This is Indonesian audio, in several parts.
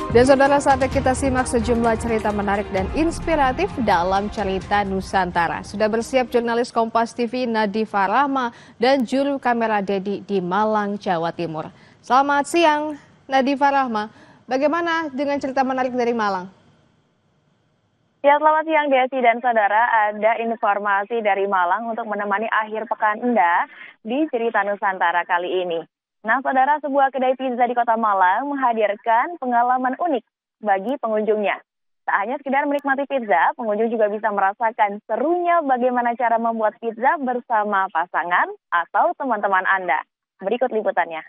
Dan saudara, saatnya kita simak sejumlah cerita menarik dan inspiratif dalam cerita Nusantara. Sudah bersiap jurnalis Kompas TV Nadifa Rahma dan juru kamera Dedi di Malang, Jawa Timur. Selamat siang Nadifa Rahma, bagaimana dengan cerita menarik dari Malang? Ya, selamat siang Desi dan saudara, ada informasi dari Malang untuk menemani akhir pekan Anda di cerita Nusantara kali ini. Nah, saudara, sebuah kedai pizza di kota Malang menghadirkan pengalaman unik bagi pengunjungnya. Tak hanya sekedar menikmati pizza, pengunjung juga bisa merasakan serunya bagaimana cara membuat pizza bersama pasangan atau teman-teman Anda. Berikut liputannya.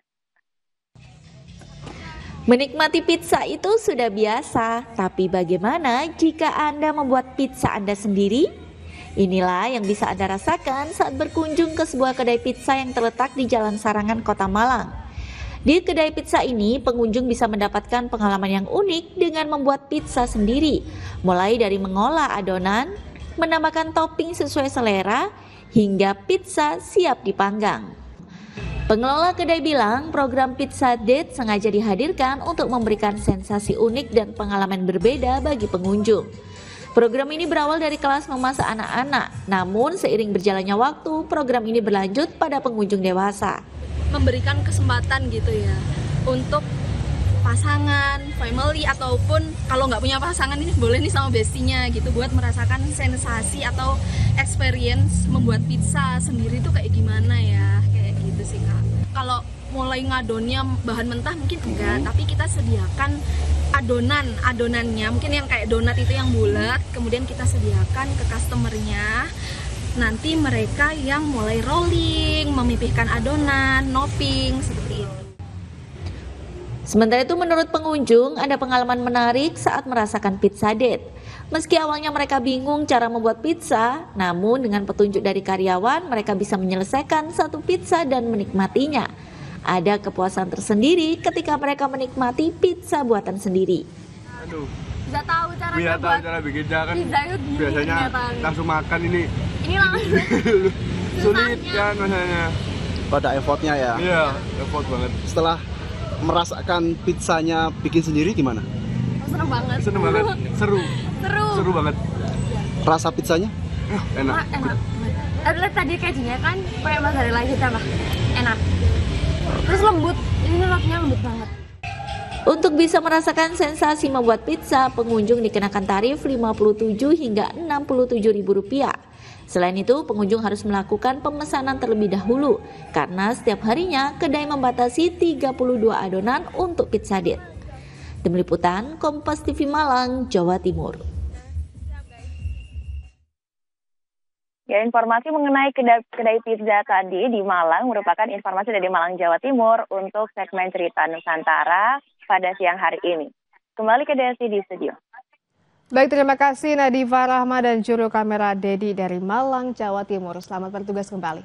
Menikmati pizza itu sudah biasa, tapi bagaimana jika Anda membuat pizza Anda sendiri? Inilah yang bisa Anda rasakan saat berkunjung ke sebuah kedai pizza yang terletak di Jalan Sarangan, Kota Malang. Di kedai pizza ini, pengunjung bisa mendapatkan pengalaman yang unik dengan membuat pizza sendiri, mulai dari mengolah adonan, menambahkan topping sesuai selera, hingga pizza siap dipanggang. Pengelola kedai bilang program Pizza Date sengaja dihadirkan untuk memberikan sensasi unik dan pengalaman berbeda bagi pengunjung. Program ini berawal dari kelas memasak anak-anak, namun seiring berjalannya waktu, program ini berlanjut pada pengunjung dewasa. Memberikan kesempatan gitu ya, untuk pasangan, family, ataupun kalau nggak punya pasangan ini boleh nih sama bestinya gitu, buat merasakan sensasi atau experience membuat pizza sendiri itu kayak gimana ya, kayak gitu sih Kak. Kalau mulai ngadonnya bahan mentah mungkin enggak, tapi kita sediakan adonannya, mungkin yang kayak donat itu yang bulat, kemudian kita sediakan ke customernya. Nanti mereka yang mulai rolling, memipihkan adonan, nopping, seperti itu. Sementara itu menurut pengunjung ada pengalaman menarik saat merasakan pizza date. Meski awalnya mereka bingung cara membuat pizza, namun dengan petunjuk dari karyawan mereka bisa menyelesaikan satu pizza dan menikmatinya. Ada kepuasan tersendiri ketika mereka menikmati pizza buatan sendiri. Aduh, Bisa tahu cara bikinnya kan pizza itu biasanya langsung makan ini langsung sulit kan rasanya. Pada effortnya ya. Iya, effort banget. Setelah merasakan pizzanya bikin sendiri gimana? seneng banget, Seru banget. Rasa pizzanya? Enak. Lihat tadi kejunya kan kayak mozzarella gitu mah, enak. Terus lembut, ini rotnya lembut banget. Untuk bisa merasakan sensasi membuat pizza, pengunjung dikenakan tarif Rp57 hingga Rp67.000. Selain itu, pengunjung harus melakukan pemesanan terlebih dahulu karena setiap harinya kedai membatasi 32 adonan untuk pizza date. Tim Liputan Kompas TV Malang, Jawa Timur. Ya, informasi mengenai kedai pizza tadi di Malang merupakan informasi dari Malang, Jawa Timur untuk segmen cerita Nusantara pada siang hari ini. Kembali ke Desi di studio. Baik, terima kasih Nadifa Rahma dan juru kamera Dedi dari Malang, Jawa Timur. Selamat bertugas kembali.